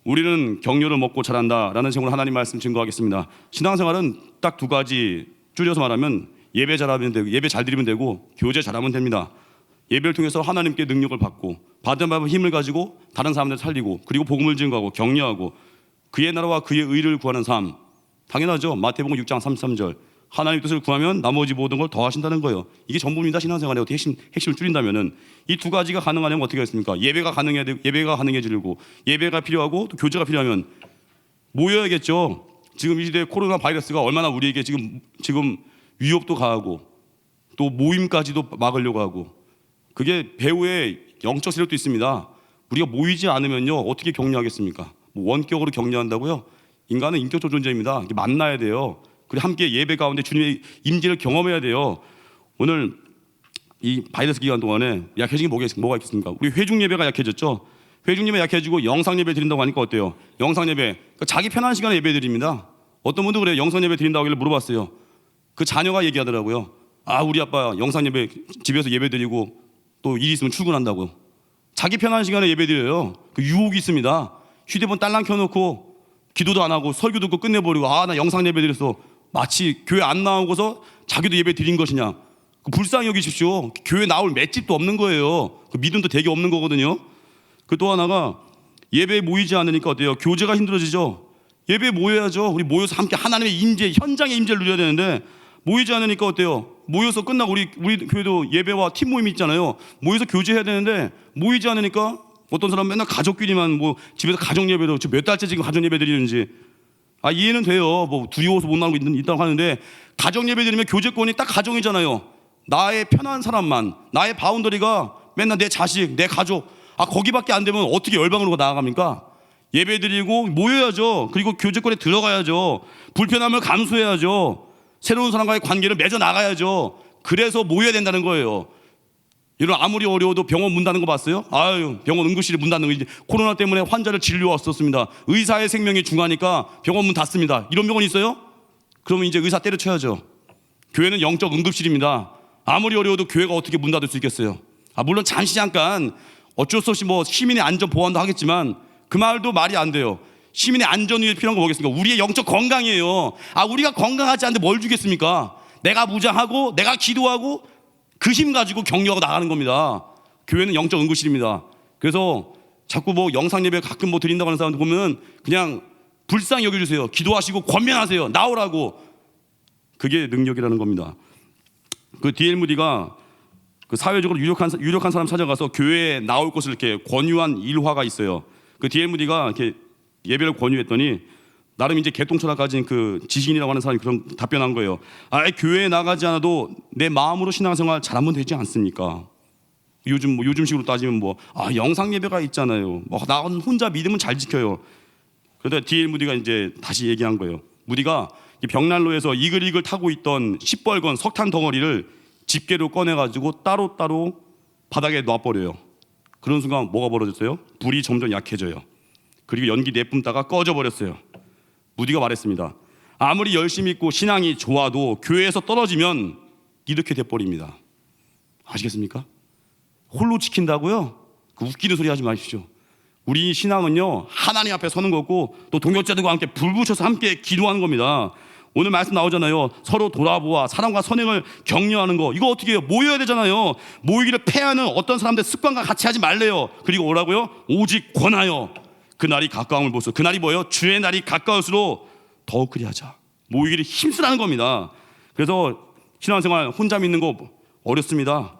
우리는 격려를 먹고 자란다라는 제목으로 하나님 말씀 증거하겠습니다. 신앙생활은 딱 두 가지, 줄여서 말하면 예배 잘하면 되고, 예배 잘 드리면 되고, 교제 잘하면 됩니다. 예배를 통해서 하나님께 능력을 받고, 받은 바의 힘을 가지고 다른 사람들 살리고, 그리고 복음을 증거하고 격려하고 그의 나라와 그의 의를 구하는 삶, 당연하죠. 마태복음 6장 33절 하나님의 뜻을 구하면 나머지 모든 걸 더하신다는 거예요. 이게 전부입니다. 신앙생활의 어떻게 핵심을 줄인다면은 이 두 가지가 가능하려면 어떻게 하겠습니까? 예배가 가능해야 되고, 예배가 가능해지고, 예배가 필요하고 또 교제가 필요하면 모여야겠죠. 지금 이 시대에 코로나 바이러스가 얼마나 우리에게 지금 위협도 가하고 또 모임까지도 막으려고 하고, 그게 배후에 영적 세력도 있습니다. 우리가 모이지 않으면요 어떻게 격려하겠습니까? 뭐 원격으로 격려한다고요? 인간은 인격적 존재입니다. 만나야 돼요. 그리고 함께 예배 가운데 주님의 임재를 경험해야 돼요. 오늘 이 바이러스 기간 동안에 약해진 게 뭐가 있겠습니까? 우리 회중 예배가 약해졌죠. 회중 예배 약해지고 영상 예배 드린다고 하니까 어때요? 영상 예배, 그러니까 자기 편한 시간에 예배 드립니다. 어떤 분도 그래요. 영상 예배 드린다고 하길래 물어봤어요. 그 자녀가 얘기하더라고요. 아, 우리 아빠 영상 예배 집에서 예배 드리고 또 일이 있으면 출근한다고. 자기 편한 시간에 예배 드려요. 그 유혹이 있습니다. 휴대폰 딸랑 켜놓고 기도도 안 하고 설교 듣고 끝내버리고, 아, 나 영상 예배 드렸어. 마치 교회 안 나오고서 자기도 예배 드린 것이냐. 불쌍히 여기십시오. 교회 나올 맷집도 없는 거예요. 그 믿음도 되게 없는 거거든요. 그 또 하나가 예배에 모이지 않으니까 어때요? 교제가 힘들어지죠. 예배에 모여야죠. 우리 모여서 함께 하나님의 임재, 현장의 임재를 누려야 되는데 모이지 않으니까 어때요? 모여서 끝나고 우리 교회도 예배와 팀 모임이 있잖아요. 모여서 교제해야 되는데 모이지 않으니까 어떤 사람은 맨날 가족끼리만 뭐 집에서 가정 예배도 몇 달째 지금 가정 예배 드리는지, 아, 이해는 돼요. 뭐 두려워서 못 나오고 있다고 하는데 가정 예배 드리면 교제권이 딱 가정이잖아요. 나의 편한 사람만, 나의 바운더리가 맨날 내 자식, 내 가족, 아, 거기밖에 안 되면 어떻게 열방으로 나아갑니까? 예배 드리고 모여야죠. 그리고 교제권에 들어가야죠. 불편함을 감수해야죠. 새로운 사람과의 관계를 맺어 나가야죠. 그래서 모여야 된다는 거예요. 이런 아무리 어려워도 병원 문 닫는 거 봤어요? 아유, 병원 응급실에 문 닫는 거, 이제 코로나 때문에 환자를 진료 왔었습니다. 의사의 생명이 중요하니까 병원 문 닫습니다. 이런 병원 있어요? 그러면 이제 의사 때려쳐야죠. 교회는 영적 응급실입니다. 아무리 어려워도 교회가 어떻게 문 닫을 수 있겠어요? 아, 물론 잠시 잠깐 어쩔 수 없이 뭐 시민의 안전 보완도 하겠지만 그 말도 말이 안 돼요. 시민의 안전 위해 필요한 거 뭐겠습니까? 우리의 영적 건강이에요. 아, 우리가 건강하지 않은데 뭘 주겠습니까? 내가 무장하고 내가 기도하고 그 힘 가지고 격려하고 나가는 겁니다. 교회는 영적 응급실입니다. 그래서 자꾸 뭐 영상 예배 가끔 뭐 드린다고 하는 사람들 보면 그냥 불쌍히 여겨주세요. 기도하시고 권면하세요. 나오라고. 그게 능력이라는 겁니다. 그 D.L. 무디가 그 사회적으로 유력한 사람 찾아가서 교회에 나올 것을 이렇게 권유한 일화가 있어요. 그 D.L. 무디가 이렇게 예배를 권유했더니 나름 이제 개똥철학 가진 그 지식인이라고 하는 사람이 그런 답변한 거예요. 아, 교회에 나가지 않아도 내 마음으로 신앙생활 잘하면 되지 않습니까? 요즘식으로 따지면 영상 예배가 있잖아요. 나 혼자 믿음은 잘 지켜요. 그런데 D.L. 무디가 이제 다시 얘기한 거예요. 무디가 벽난로에서 이글이글 타고 있던 시뻘건 석탄 덩어리를 집게로 꺼내가지고 따로따로 바닥에 놔버려요. 그런 순간 뭐가 벌어졌어요? 불이 점점 약해져요. 그리고 연기 내뿜다가 꺼져버렸어요. 무디가 말했습니다. 아무리 열심히 있고 신앙이 좋아도 교회에서 떨어지면 이렇게 돼버립니다. 아시겠습니까? 홀로 지킨다고요? 그 웃기는 소리 하지 마십시오. 우리 신앙은요, 하나님 앞에 서는 거고 또 동역자들과 함께 불 붙여서 함께 기도하는 겁니다. 오늘 말씀 나오잖아요. 서로 돌아보아 사랑과 선행을 격려하는 거. 이거 어떻게 해요? 모여야 되잖아요. 모이기를 패하는 어떤 사람들 습관과 같이 하지 말래요. 그리고 오라고요? 오직 권하여 그날이 가까움을 보소. 그날이 뭐예요? 주의 날이 가까울수록 더욱 그리하자. 모이기를 힘쓰라는 겁니다. 그래서 신앙생활 혼자 믿는 거 어렵습니다.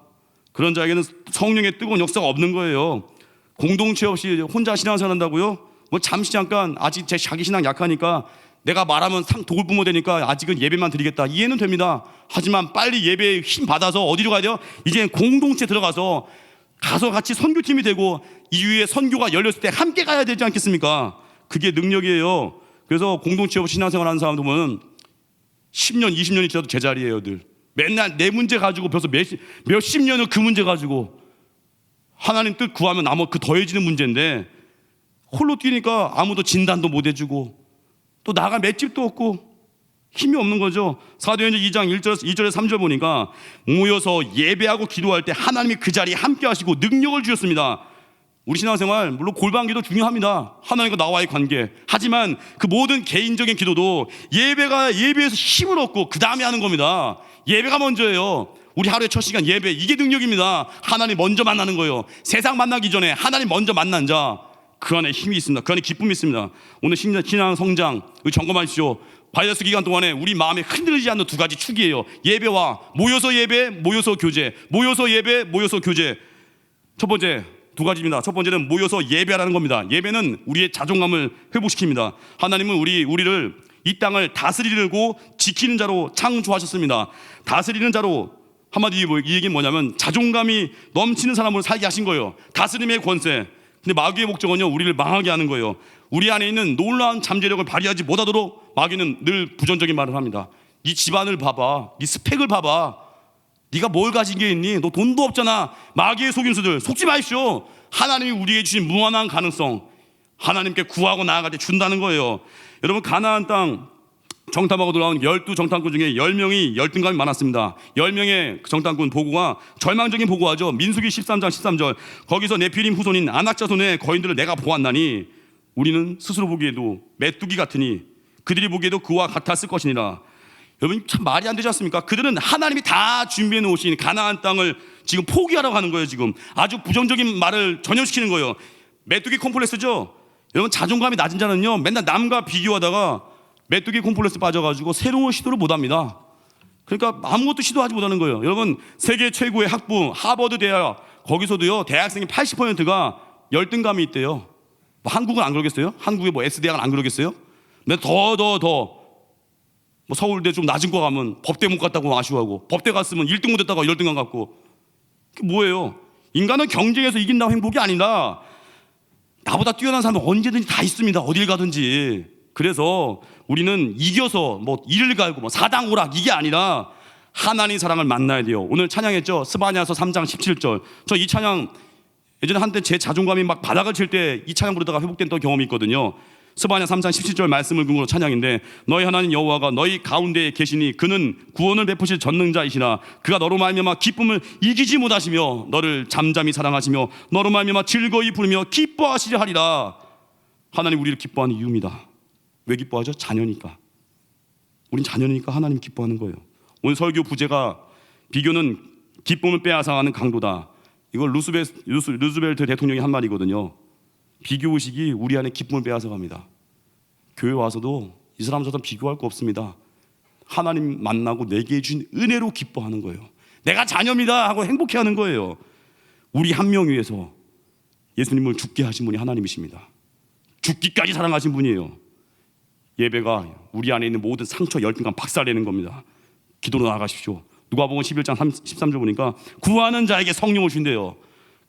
그런 자에게는 성령의 뜨거운 역사가 없는 거예요. 공동체 없이 혼자 신앙생활 한다고요? 뭐 잠시 잠깐 아직 제 자기 신앙 약하니까 내가 말하면 돌부모 되니까 아직은 예배만 드리겠다. 이해는 됩니다. 하지만 빨리 예배에 힘 받아서 어디로 가야 돼요? 이제 공동체 들어가서 같이 선교팀이 되고 이후에 선교가 열렸을 때 함께 가야 되지 않겠습니까? 그게 능력이에요. 그래서 공동체 없이 신앙생활 하는 사람들 보면 10년, 20년이 지나도 제자리예요. 늘 맨날 내 문제 가지고 벌써 몇십 년을 그 문제 가지고 하나님 뜻 구하면 나머 그 더해지는 문제인데 홀로 뛰니까 아무도 진단도 못 해주고 또 나갈 맷집도 없고 힘이 없는 거죠. 사도행전 2장 2절에 3절 보니까 모여서 예배하고 기도할 때 하나님이 그 자리에 함께 하시고 능력을 주셨습니다. 우리 신앙생활 물론 골방기도 중요합니다. 하나님과 나와의 관계. 하지만 그 모든 개인적인 기도도 예배에서 힘을 얻고 그 다음에 하는 겁니다. 예배가 먼저예요. 우리 하루의 첫 시간 예배, 이게 능력입니다. 하나님 먼저 만나는 거예요. 세상 만나기 전에 하나님 먼저 만난 자, 그 안에 힘이 있습니다. 그 안에 기쁨이 있습니다. 오늘 신앙 성장 점검하십시오. 바이러스 기간 동안에 우리 마음에 흔들리지 않는 두 가지 축이에요. 예배와 모여서 예배, 모여서 교제. 모여서 예배, 모여서 교제. 첫 번째 두 가지입니다. 첫 번째는 모여서 예배라는 겁니다. 예배는 우리의 자존감을 회복시킵니다. 하나님은 우리를 이 땅을 다스리고 지키는 자로 창조하셨습니다. 다스리는 자로, 한마디 이 얘기는 뭐냐면 자존감이 넘치는 사람으로 살게 하신 거예요. 다스림의 권세. 근데 마귀의 목적은요, 우리를 망하게 하는 거예요. 우리 안에 있는 놀라운 잠재력을 발휘하지 못하도록 마귀는 늘 부정적인 말을 합니다. 네 집안을 봐봐, 네 스펙을 봐봐, 네가 뭘 가진 게 있니? 너 돈도 없잖아. 마귀의 속임수들 속지 마십시오. 하나님이 우리에게 주신 무한한 가능성, 하나님께 구하고 나아갈 때 준다는 거예요. 여러분, 가나안 땅 정탐하고 돌아온 12정탐꾼 중에 10명이 열등감이 많았습니다. 10명의 정탐꾼 보고가 절망적인 보고하죠. 민수기 13장 13절, 거기서 네피림 후손인 아낙 자손의 거인들을 내가 보았나니 우리는 스스로 보기에도 메뚜기 같으니 그들이 보기에도 그와 같았을 것이니라. 여러분, 참 말이 안 되지 않습니까? 그들은 하나님이 다 준비해 놓으신 가나안 땅을 지금 포기하라고 하는 거예요. 지금 아주 부정적인 말을 전염시키는 거예요. 메뚜기 콤플렉스죠. 여러분, 자존감이 낮은 자는요, 맨날 남과 비교하다가 메뚜기 콤플렉스 빠져가지고 새로운 시도를 못합니다. 그러니까 아무것도 시도하지 못하는 거예요. 여러분, 세계 최고의 학부 하버드 대학, 거기서도요 대학생의 80%가 열등감이 있대요. 뭐 한국은 안 그러겠어요? 한국의 뭐 S대학은 안 그러겠어요? 근데 더 뭐 서울대 좀 낮은 거 가면 법대 못 갔다고 아쉬워하고, 법대 갔으면 1등 못 했다가 열등감 갖고. 그게 뭐예요? 인간은 경쟁에서 이긴다고 행복이 아니다. 나보다 뛰어난 사람은 언제든지 다 있습니다. 어딜 가든지. 그래서 우리는 이겨서 뭐 이를 갈고 뭐 사당 오락 이게 아니라 하나님 사랑을 만나야 돼요. 오늘 찬양했죠. 스바냐서 3장 17절. 저 이 찬양 예전에 한때 제 자존감이 막 바닥을 칠 때 이 찬양 부르다가 회복된 경험이 있거든요. 스바냐 3장 17절 말씀을 근거로 찬양인데, 너희 하나님 여호와가 너희 가운데에 계시니 그는 구원을 베푸실 전능자이시나 그가 너로 말미암아 기쁨을 이기지 못하시며 너를 잠잠히 사랑하시며 너로 말미암아 즐거이 부르며 기뻐하시려 하리라. 하나님 우리를 기뻐하는 이유입니다. 왜 기뻐하죠? 자녀니까. 우린 자녀니까 하나님 기뻐하는 거예요. 오늘 설교 부제가 비교는 기쁨을 빼앗아가는 강도다. 이걸 루스벨트 대통령이 한 말이거든요. 비교의식이 우리 안에 기쁨을 빼앗아갑니다. 교회 와서도 이 사람처럼 비교할 거 없습니다. 하나님 만나고 내게 주신 은혜로 기뻐하는 거예요. 내가 자녀입니다 하고 행복해하는 거예요. 우리 한 명 위해서 예수님을 죽게 하신 분이 하나님이십니다. 죽기까지 사랑하신 분이에요. 예배가 우리 안에 있는 모든 상처, 열등감 박살내는 겁니다. 기도로 나아가십시오. 누가복음 11장 13절 보니까 구하는 자에게 성령을 준대요.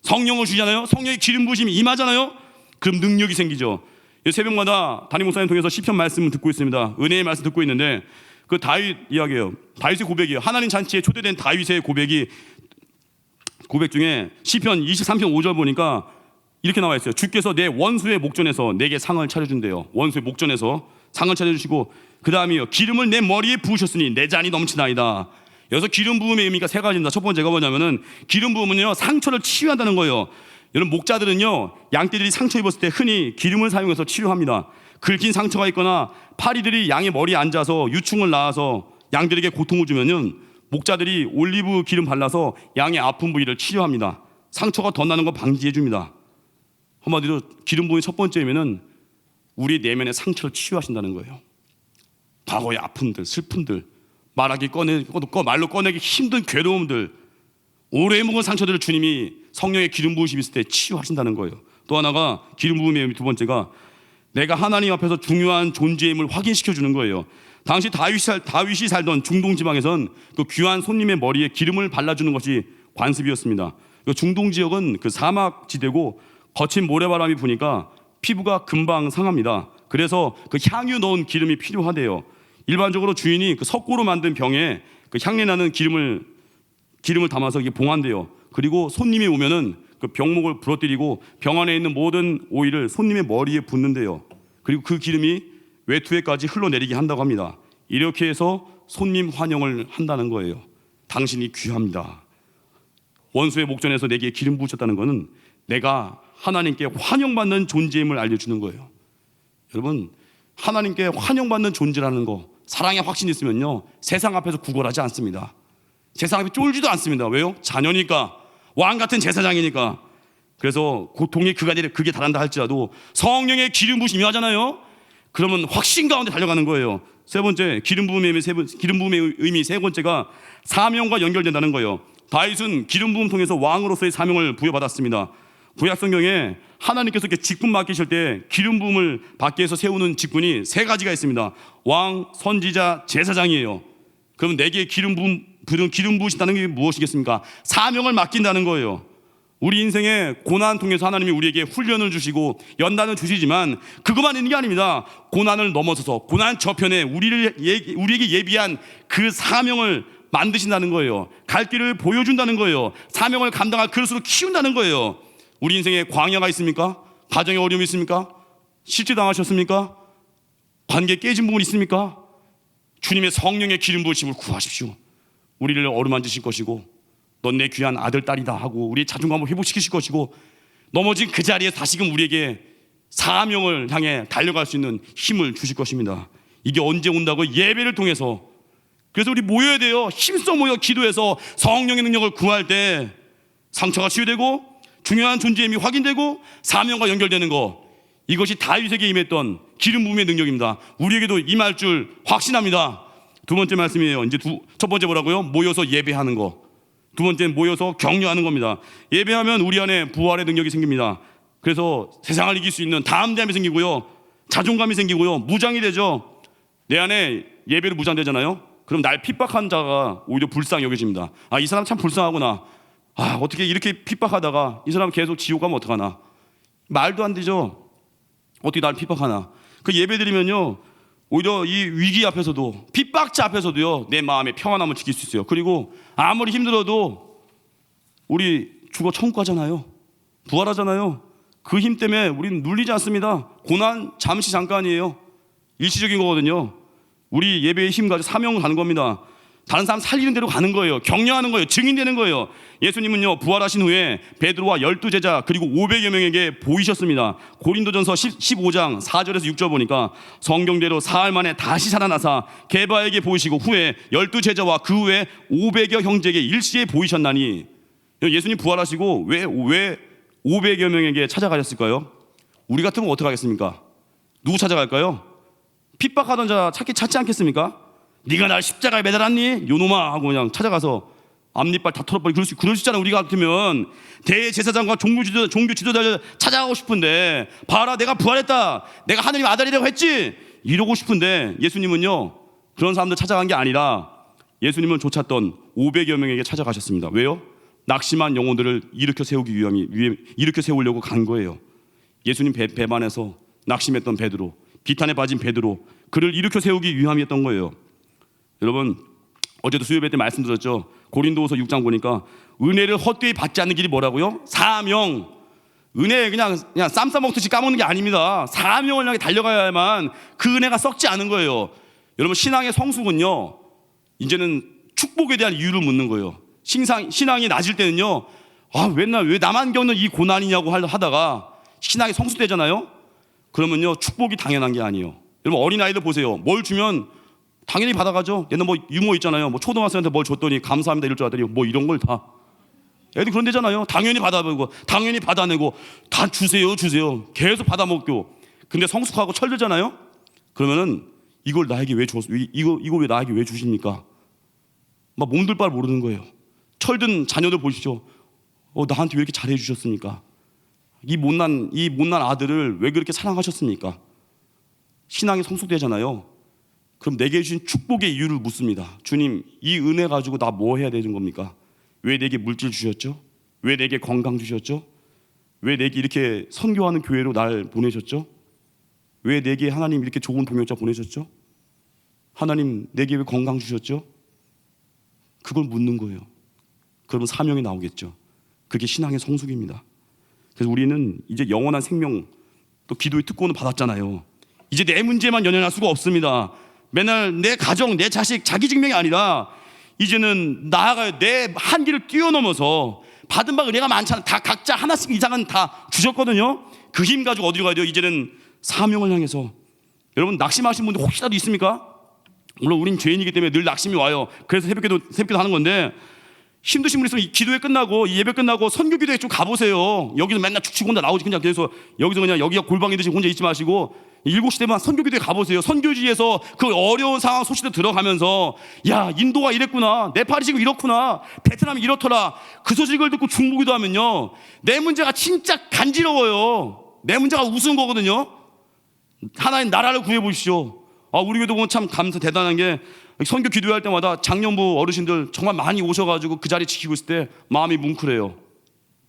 성령을 주잖아요. 성령의 기름 부으심이 임하잖아요. 그럼 능력이 생기죠. 새벽마다 담임 목사님 통해서 시편 말씀을 듣고 있습니다. 은혜의 말씀 듣고 있는데 그 다윗 이야기예요. 다윗의 고백이에요. 하나님 잔치에 초대된 다윗의 고백 중에 시편 23편 5절 보니까 이렇게 나와 있어요. 주께서 내 원수의 목전에서 내게 상을 차려준대요. 원수의 목전에서 상을 차려주시고, 그 다음이요, 기름을 내 머리에 부으셨으니 내 잔이 넘치나이다. 여기서 기름 부음의 의미가 세 가지입니다. 첫 번째가 뭐냐면은 기름 부음은요 상처를 치유한다는 거예요. 여러분, 목자들은요 양떼들이 상처 입었을 때 흔히 기름을 사용해서 치료합니다. 긁힌 상처가 있거나 파리들이 양의 머리에 앉아서 유충을 낳아서 양들에게 고통을 주면은 목자들이 올리브 기름 발라서 양의 아픈 부위를 치료합니다. 상처가 더 나는 거 방지해 줍니다. 한마디로 기름 부음의 첫 번째면은 우리 내면의 상처를 치유하신다는 거예요. 과거의 아픔들, 슬픔들, 말로 꺼내기 힘든 괴로움들, 오래 묵은 상처들을 주님이 성령의 기름 부으심이 있을 때 치유하신다는 거예요. 또 하나가 기름 부음의 두 번째가 내가 하나님 앞에서 중요한 존재임을 확인시켜 주는 거예요. 당시 다윗이 살던 중동 지방에선 그 귀한 손님의 머리에 기름을 발라주는 것이 관습이었습니다. 중동 지역은 그 사막 지대고 거친 모래바람이 부니까 피부가 금방 상합니다. 그래서 그 향유 넣은 기름이 필요하대요. 일반적으로 주인이 그 석고로 만든 병에 그 향내 나는 기름을 담아서 이게 봉한대요. 그리고 손님이 오면은 그 병목을 부러뜨리고 병 안에 있는 모든 오일을 손님의 머리에 붓는데요. 그리고 그 기름이 외투에까지 흘러내리게 한다고 합니다. 이렇게 해서 손님 환영을 한다는 거예요. 당신이 귀합니다. 원수의 목전에서 내게 기름 부으셨다는 것은 내가 하나님께 환영받는 존재임을 알려주는 거예요. 여러분, 하나님께 환영받는 존재라는 거, 사랑의 확신이 있으면요, 세상 앞에서 구걸하지 않습니다. 세상 앞에 쫄지도 않습니다. 왜요? 자녀니까, 왕 같은 제사장이니까. 그래서 고통이 극에 달한다 할지라도 성령의 기름 부으심이 하잖아요. 그러면 확신 가운데 달려가는 거예요. 세 번째, 기름 부음의 의미 세 번째가 사명과 연결된다는 거예요. 다윗은 기름 부음 통해서 왕으로서의 사명을 부여받았습니다. 구약 성경에 하나님께서 이렇게 직분 맡기실 때 기름 부음을 받기 위해서 세우는 직분이 세 가지가 있습니다. 왕, 선지자, 제사장이에요. 그럼 내게 기름 부으신다는 게 무엇이겠습니까? 사명을 맡긴다는 거예요. 우리 인생의 고난 통해서 하나님이 우리에게 훈련을 주시고 연단을 주시지만 그것만 있는 게 아닙니다. 고난을 넘어서서 고난 저편에 우리에게 예비한 그 사명을 만드신다는 거예요. 갈 길을 보여준다는 거예요. 사명을 감당할 그릇으로 키운다는 거예요. 우리 인생에 광야가 있습니까? 가정에 어려움이 있습니까? 실제당하셨습니까? 관계 깨진 부분이 있습니까? 주님의 성령의 기름 부으심을 구하십시오. 우리를 어루만지실 것이고, 넌 내 귀한 아들 딸이다 하고 우리의 자존감을 회복시키실 것이고, 넘어진 그 자리에 다시금 우리에게 사명을 향해 달려갈 수 있는 힘을 주실 것입니다. 이게 언제 온다고? 예배를 통해서. 그래서 우리 모여야 돼요. 힘써 모여 기도해서 성령의 능력을 구할 때 상처가 치유되고 중요한 존재임이 확인되고 사명과 연결되는 거, 이것이 다윗에게 임했던 기름 부음의 능력입니다. 우리에게도 임할 줄 확신합니다. 두 번째 말씀이에요. 이제 첫 번째 뭐라고요? 모여서 예배하는 거. 두 번째는 모여서 격려하는 겁니다. 예배하면 우리 안에 부활의 능력이 생깁니다. 그래서 세상을 이길 수 있는 담대함이 생기고요, 자존감이 생기고요, 무장이 되죠. 내 안에 예배로 무장되잖아요. 그럼 날 핍박한 자가 오히려 불쌍히 여겨집니다. 아, 이 사람 참 불쌍하구나. 아, 어떻게 이렇게 핍박하다가 이 사람 계속 지옥 가면 어떡하나. 말도 안 되죠. 어떻게 날 핍박하나. 그 예배 드리면요, 오히려 이 위기 앞에서도, 핍박자 앞에서도요, 내 마음의 평안함을 지킬 수 있어요. 그리고 아무리 힘들어도 우리 죽어 천국 가잖아요. 부활하잖아요. 그 힘 때문에 우리는 눌리지 않습니다. 고난 잠시 잠깐이에요. 일시적인 거거든요. 우리 예배의 힘 가지고 사명을 가는 겁니다. 다른 사람 살리는 대로 가는 거예요. 격려하는 거예요. 증인되는 거예요. 예수님은요, 부활하신 후에 베드로와 12제자 그리고 500여 명에게 보이셨습니다. 고린도전서 15장 4절에서 6절 보니까 성경대로 사흘 만에 다시 살아나사 게바에게 보이시고 후에 12제자와 그 후에 500여 형제에게 일시에 보이셨나니. 예수님 부활하시고 왜 500여 명에게 찾아가셨을까요? 우리 같으면 어떻게 하겠습니까? 누구 찾아갈까요? 핍박하던 자 찾지 않겠습니까? 네가 날 십자가에 매달았니? 요놈아 하고 그냥 찾아가서 앞니빨 다 털어버리고 그럴 수 있잖아. 우리 같으면 대제사장과 종교 지도자를 찾아가고 싶은데, 봐라 내가 부활했다, 내가 하느님 아들이라고 했지, 이러고 싶은데 예수님은요, 그런 사람들 찾아간 게 아니라 예수님을 쫓았던 500여 명에게 찾아가셨습니다. 왜요? 낙심한 영혼들을 일으켜 세우려고 간 거예요. 예수님 배반해서 낙심했던 베드로, 비탄에 빠진 베드로, 그를 일으켜 세우기 위함이었던 거예요. 여러분, 어제도 수요예배 때 말씀드렸죠. 고린도후서 6장 보니까 은혜를 헛되이 받지 않는 길이 뭐라고요? 사명. 은혜 그냥 쌈 싸먹듯이 까먹는 게 아닙니다. 사명을 향해 달려가야만 그 은혜가 썩지 않은 거예요. 여러분, 신앙의 성숙은요, 이제는 축복에 대한 이유를 묻는 거예요. 신앙이 낮을 때는요, 왜 나만 겪는 이 고난이냐고 하다가 신앙이 성숙되잖아요. 그러면요, 축복이 당연한 게 아니에요. 여러분, 어린아이들 보세요. 뭘 주면 당연히 받아가죠. 옛날 유모 있잖아요. 초등학생한테 뭘 줬더니 감사합니다 이럴 줄 알았더니 이런 걸 다. 애들 그런 데잖아요. 당연히 받아보고 당연히 받아내고 다 주세요 계속 받아먹고. 근데 성숙하고 철들잖아요. 그러면은 이걸 나에게 왜 줬어? 이걸 왜 나에게 왜 주십니까? 막 몸둘 바를 모르는 거예요. 철든 자녀들 보시죠. 나한테 왜 이렇게 잘해 주셨습니까? 이 못난 아들을 왜 그렇게 사랑하셨습니까? 신앙이 성숙되잖아요. 그럼 내게 주신 축복의 이유를 묻습니다. 주님, 이 은혜 가지고 나 뭐 해야 되는 겁니까? 왜 내게 물질 주셨죠? 왜 내게 건강 주셨죠? 왜 내게 이렇게 선교하는 교회로 날 보내셨죠? 왜 내게 하나님 이렇게 좋은 동역자 보내셨죠? 하나님, 내게 왜 건강 주셨죠? 그걸 묻는 거예요. 그러면 사명이 나오겠죠. 그게 신앙의 성숙입니다. 그래서 우리는 이제 영원한 생명, 또 기도의 특권을 받았잖아요. 이제 내 문제만 연연할 수가 없습니다. 맨날 내 가정, 내 자식, 자기 증명이 아니라 이제는 나아가야 내 한계를 뛰어넘어서 받은 바가 은혜가 많잖아. 다 각자 하나씩 이상은 다 주셨거든요. 그 힘 가지고 어디로 가야 돼요? 이제는 사명을 향해서. 여러분 낙심하신 분들 혹시라도 있습니까? 물론 우린 죄인이기 때문에 늘 낙심이 와요. 그래서 새벽기도 하는 건데, 힘드신 분 있으면 기도회 끝나고 예배 끝나고 선교기도회 좀 가보세요. 여기서 맨날 축축 혼자 나오지. 그냥 그래서 여기서 그냥 여기가 골방이듯이 혼자 있지 마시고 7시 되면 선교기도회 가보세요. 선교지에서 그 어려운 상황 소식도 들어가면서, 야, 인도가 이랬구나, 네팔이 지금 이렇구나, 베트남이 이렇더라, 그 소식을 듣고 중보기도 하면요, 내 문제가 진짜 간지러워요. 내 문제가 우스운 거거든요. 하나님 나라를 구해보십시오. 우리 교도 보면 참 감사 대단한 게, 선교 기도할 때마다 장년부 어르신들 정말 많이 오셔가지고 그 자리 지키고 있을 때 마음이 뭉클해요.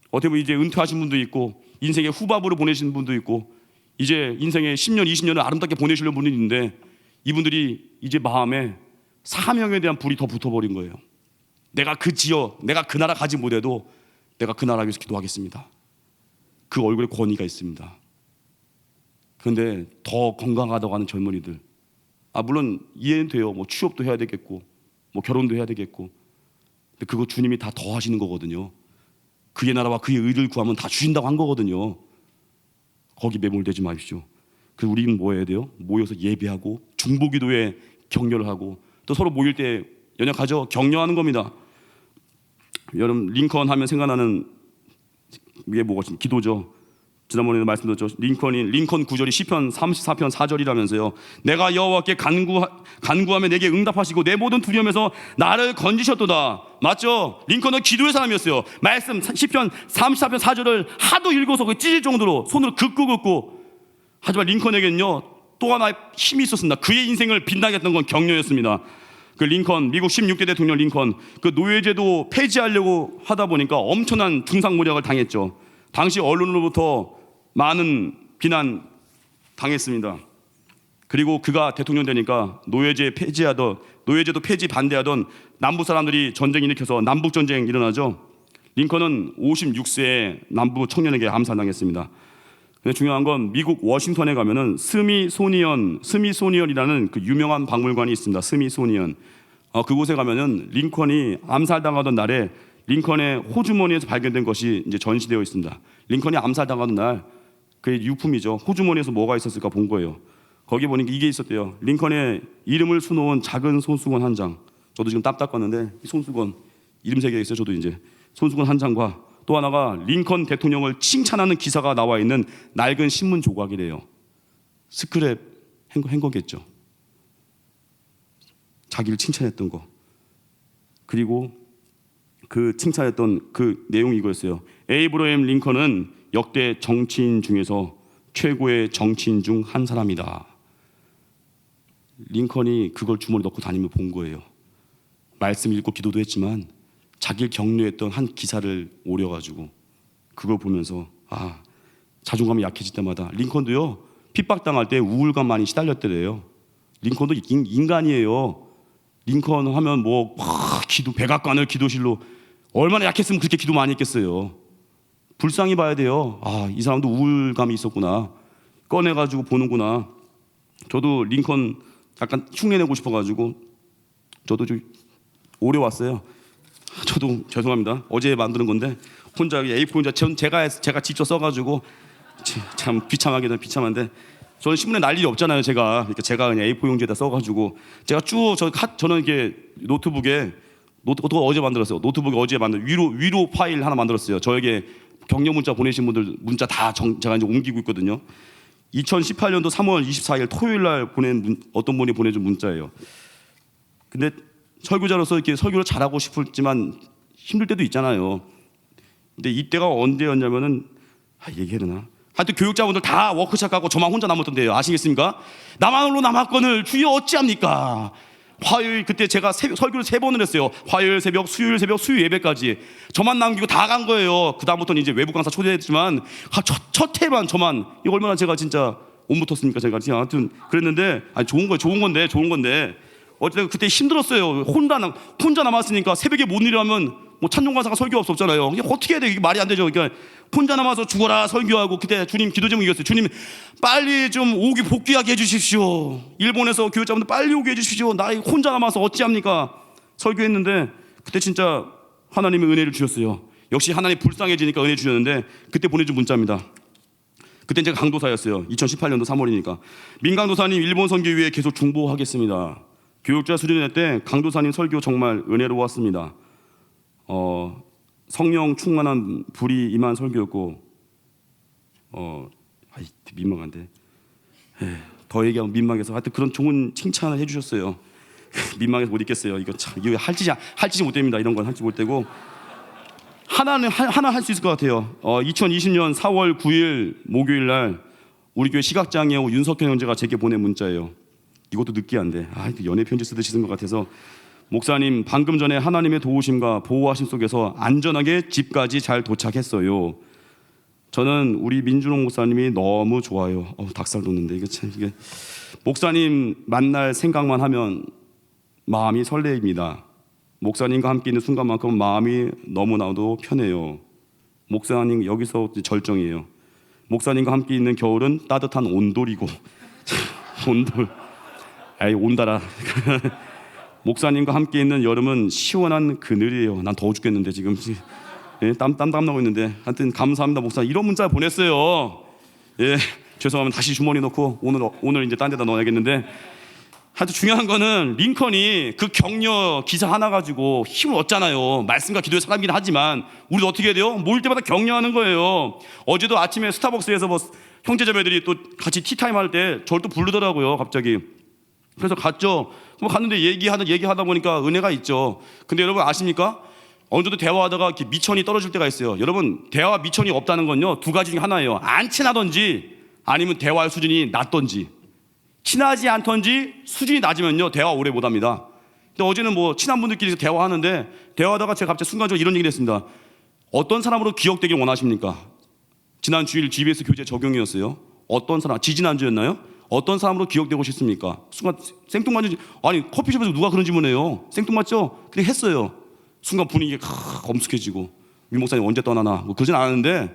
어떻게 보면 이제 은퇴하신 분도 있고 인생의 후반부를 보내신 분도 있고 이제 인생의 10년 20년을 아름답게 보내시려는 분이 있는데, 이분들이 이제 마음에 사명에 대한 불이 더 붙어버린 거예요. 내가 그 지역, 내가 그 나라 가지 못해도 내가 그 나라 위해서 기도하겠습니다. 그 얼굴에 권위가 있습니다. 그런데 더 건강하다고 하는 젊은이들, 물론 이해는 돼요. 뭐 취업도 해야 되겠고 뭐 결혼도 해야 되겠고, 근데 그거 주님이 다 더 하시는 거거든요. 그의 나라와 그의 의를 구하면 다 주신다고 한 거거든요. 거기 매몰되지 마십시오. 그래서 우리는 뭐 해야 돼요? 모여서 예배하고 중보기도에 격려를 하고, 또 서로 모일 때 연약하죠? 격려하는 겁니다. 여러분 링컨 하면 생각나는 게 뭐가 기도죠. 지난번에도 말씀드렸죠. 링컨 구절이 시편 34편 4절이라면서요. 내가 여호와께 간구하며 내게 응답하시고 내 모든 두려움에서 나를 건지셨도다. 맞죠? 링컨은 기도의 사람이었어요. 말씀 시편 34편 4절을 하도 읽어서 찢을 정도로 손으로 긋고. 하지만 링컨에게는요 또 하나의 힘이 있었습니다. 그의 인생을 빛나게 했던 건 격려였습니다. 그 링컨, 미국 16대 대통령 링컨, 그 노예제도 폐지하려고 하다 보니까 엄청난 중상모략을 당했죠. 당시 언론으로부터 많은 비난 당했습니다. 그리고 그가 대통령 되니까 노예제도 폐지 반대하던 남부 사람들이 전쟁 일으켜서 남북 전쟁 일어나죠. 링컨은 56세에 남부 청년에게 암살당했습니다. 근데 중요한 건 미국 워싱턴에 가면은 스미소니언이라는 그 유명한 박물관이 있습니다. 스미소니언. 그곳에 가면은 링컨이 암살당하던 날에 링컨의 호주머니에서 발견된 것이 이제 전시되어 있습니다. 링컨이 암살당하던 날 그 유품이죠. 호주머니에서 뭐가 있었을까 본 거예요. 거기 보니까 이게 있었대요. 링컨의 이름을 수놓은 작은 손수건 한 장. 저도 지금 땀 닦았는데 이 손수건 이름 새겨 있어요. 저도 이제 손수건 한 장과 또 하나가 링컨 대통령을 칭찬하는 기사가 나와 있는 낡은 신문 조각이래요. 스크랩 한 거겠죠. 자기를 칭찬했던 거. 그리고 그 칭찬했던 그 내용이 이거였어요. 에이브러햄 링컨은 역대 정치인 중에서 최고의 정치인 중 한 사람이다. 링컨이 그걸 주머니 넣고 다니며 본 거예요. 말씀 읽고 기도도 했지만 자기를 격려했던 한 기사를 오려가지고 그걸 보면서 자존감이 약해질 때마다, 링컨도요 핍박당할 때 우울감 많이 시달렸대래요. 링컨도 인간이에요. 링컨 하면 뭐 기도 백악관을 기도실로, 얼마나 약했으면 그렇게 기도 많이 했겠어요. 불쌍히 봐야 돼요. 이 사람도 우울감이 있었구나. 꺼내가지고 보는구나. 저도 링컨 약간 흉내내고 싶어가지고 저도 좀 오래 왔어요. 저도 죄송합니다. 어제 만드는 건데 혼자 A4 혼자 제가 직접 써가지고 참 비참한데 저는 신문에 날 일이 없잖아요. 그러니까 제가 그냥 A4 용지에다 써가지고 제가 쭉 저는 이게 노트북에 어제 만들었어요. 노트북에 어제 만든 위로 파일 하나 만들었어요. 저에게 격려 문자 보내신 분들 문자 다 제가 이제 옮기고 있거든요. 2018년도 3월 24일 토요일 날 어떤 분이 보내준 문자예요. 근데 설교자로서 이렇게 설교를 잘하고 싶지만 힘들 때도 있잖아요. 근데 이때가 언제였냐면은 얘기해야 되나? 하여튼 교육자분들 다 워크숍 가고 저만 혼자 남았던데요. 아시겠습니까? 나만 홀로 남았거늘 주여 어찌합니까? 화요일 그때 제가 설교를 3번을 했어요. 화요일 새벽, 수요일 새벽, 수요 예배까지 저만 남기고 다 간 거예요. 그 다음부터는 이제 외부 강사 초대했지만 첫 해만 저만, 이거 얼마나 제가 진짜 온 붙었습니까? 제가 아무튼 그랬는데 좋은 건데 어쨌든 그때 힘들었어요. 혼자 남았으니까 새벽에 못 일하면 뭐 찬송 강사가 설교가 없었잖아요. 이게 어떻게 해야 돼? 이게 말이 안 되죠. 그러니까 혼자 남아서 죽어라 설교하고, 그때 주님 기도 제목이었어요. 주님 빨리 좀 복귀하게 해주십시오. 일본에서 교육자분들 빨리 오게 해주십시오. 나 혼자 남아서 어찌합니까? 설교했는데 그때 진짜 하나님의 은혜를 주셨어요. 역시 하나님 불쌍해지니까 은혜 주셨는데 그때 보내준 문자입니다. 그때 제가 강도사였어요. 2018년도 3월이니까. 민강도사님 일본 선교 위해 계속 중보하겠습니다. 교육자 수련회 때 강도사님 설교 정말 은혜로웠습니다. 성령 충만한 불이 임한 설교였고 민망한데 더 얘기하면 민망해서 하여튼 그런 좋은 칭찬을 해주셨어요. 민망해서 못 있겠어요. 이거 할지 못됩니다. 이런 건 할지 못되고 하나 할 수 있을 것 같아요. 2020년 4월 9일 목요일 날 우리 교회 시각장애우 윤석현 형제가 제게 보낸 문자예요. 이것도 느끼한데 연애 편지 쓰듯이 쓴 것 같아서 목사님 방금 전에 하나님의 도우심과 보호하심 속에서 안전하게 집까지 잘 도착했어요. 저는 우리 민준홍 목사님이 너무 좋아요. 닭살 돋는데 이게 목사님 만날 생각만 하면 마음이 설레입니다. 목사님과 함께 있는 순간만큼 마음이 너무나도 편해요. 목사님 여기서 절정이에요. 목사님과 함께 있는 겨울은 따뜻한 온돌이고 온돌 온달아. 목사님과 함께 있는 여름은 시원한 그늘이에요. 난 더워 죽겠는데 지금 땀 나고 있는데 하여튼 감사합니다 목사님. 이런 문자 보냈어요. 죄송하면 다시 주머니 넣고 오늘 이제 딴 데다 넣어야겠는데 하여튼 중요한 거는 링컨이 그 격려 기사 하나 가지고 힘을 얻잖아요. 말씀과 기도의 사람이긴 하지만 우리도 어떻게 해야 돼요? 모일 때마다 격려하는 거예요. 어제도 아침에 스타벅스에서 형제자매들이 또 같이 티타임 할 때 저를 또 부르더라고요. 갑자기. 그래서 갔죠. 갔는데 얘기하다 보니까 은혜가 있죠. 근데 여러분 아십니까? 어느 정도 대화하다가 미천이 떨어질 때가 있어요. 여러분 대화와 미천이 없다는 건요 2가지 중에 하나예요. 안 친하던지 아니면 대화의 수준이 낮던지. 친하지 않던지 수준이 낮으면요 대화 오래 못합니다. 근데 어제는 친한 분들끼리 대화하는데 대화하다가 제가 갑자기 순간적으로 이런 얘기를 했습니다. 어떤 사람으로 기억되길 원하십니까? 지난 주일 GBS 교재 적용이었어요. 어떤 사람, 지지난주였나요? 어떤 사람으로 기억되고 싶습니까? 순간 생뚱맞은 커피숍에서 누가 그런 질문해요. 생뚱맞죠? 그냥 했어요. 순간 분위기가 엄숙해지고 민 목사님 언제 떠나나 그러진 않았는데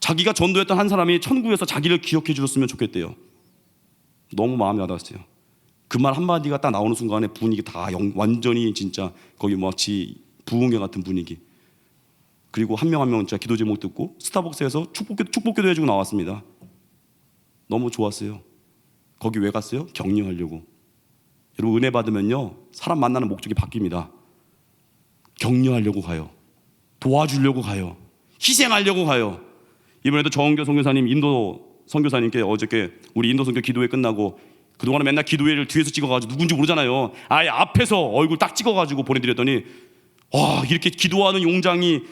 자기가 전도했던 한 사람이 천국에서 자기를 기억해 주셨으면 좋겠대요. 너무 마음이 와닿았어요. 그 말 한마디가 딱 나오는 순간에 분위기 다 완전히 진짜 거기 마치 부흥회 같은 분위기. 그리고 한 명 한 명 진짜 기도 제목 듣고 스타벅스에서 축복기도 해주고 나왔습니다. 너무 좋았어요. 거기 왜 갔어요? 격려하려고. 여러분 은혜 받으면요 사람 만나는 목적이 바뀝니다. 격려하려고 가요. 도와주려고 가요. 희생하려고 가요. 이번에도 정은교 선교사님 인도 선교사님께 어저께 우리 인도 선교 기도회 끝나고 그동안은 맨날 기도회를 뒤에서 찍어가지고 누군지 모르잖아요. 아예 앞에서 얼굴 딱 찍어가지고 보내드렸더니 이렇게 기도하는 용장이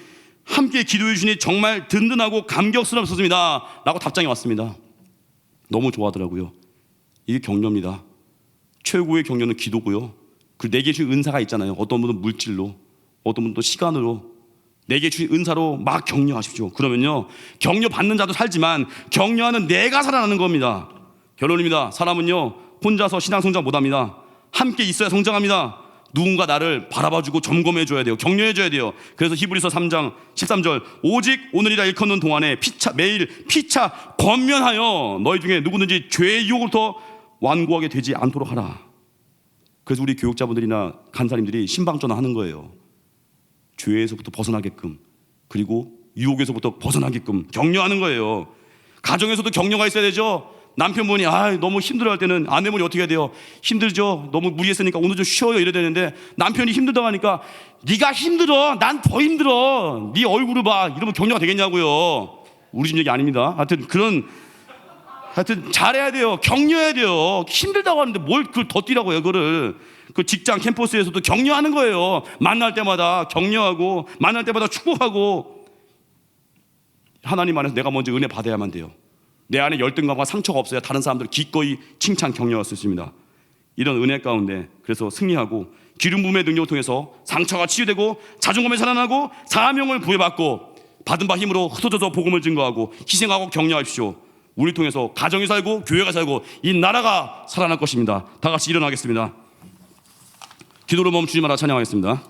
함께 기도해 주시니 정말 든든하고 감격스럽습니다 라고 답장이 왔습니다. 너무 좋아하더라고요. 이게 격려입니다. 최고의 격려는 기도고요. 그리고 내게 주신 은사가 있잖아요. 어떤 분은 물질로, 어떤 분은 또 시간으로, 내게 주신 은사로 막 격려하십시오. 그러면요 격려 받는 자도 살지만 격려하는 내가 살아나는 겁니다. 결론입니다. 사람은요 혼자서 신앙 성장 못합니다. 함께 있어야 성장합니다. 누군가 나를 바라봐주고 점검해줘야 돼요. 격려해줘야 돼요. 그래서 히브리서 3장 13절 오직 오늘이라 일컫는 동안에 매일 피차 권면하여 너희 중에 누구든지 죄의 유혹으로부터 완고하게 되지 않도록 하라. 그래서 우리 교육자분들이나 간사님들이 신방전환하는 거예요. 죄에서부터 벗어나게끔, 그리고 유혹에서부터 벗어나게끔 격려하는 거예요. 가정에서도 격려가 있어야 되죠. 남편분이 너무 힘들어할 때는 아내분이 어떻게 해야 돼요? 힘들죠. 너무 무리했으니까 오늘 좀 쉬어요 이래야 되는데 남편이 힘들다고 하니까 네가 힘들어, 난 더 힘들어, 네 얼굴을 봐, 이러면 격려가 되겠냐고요. 우리 집 얘기 아닙니다. 하여튼 잘해야 돼요. 격려해야 돼요. 힘들다고 하는데 뭘 그걸 더 뛰라고 해요. 그 직장 캠퍼스에서도 격려하는 거예요. 만날 때마다 격려하고 만날 때마다 축복하고 하나님 안에서 내가 먼저 은혜 받아야만 돼요. 내 안에 열등감과 상처가 없어야 다른 사람들 기꺼이 칭찬 격려할 수 있습니다. 이런 은혜 가운데 그래서 승리하고 기름 부음의 능력을 통해서 상처가 치유되고 자존감이 살아나고 사명을 부여받고 받은 바 힘으로 흩어져서 복음을 증거하고 희생하고 격려하십시오. 우리 통해서 가정이 살고 교회가 살고 이 나라가 살아날 것입니다. 다 같이 일어나겠습니다. 기도로 멈추지 마라 찬양하겠습니다.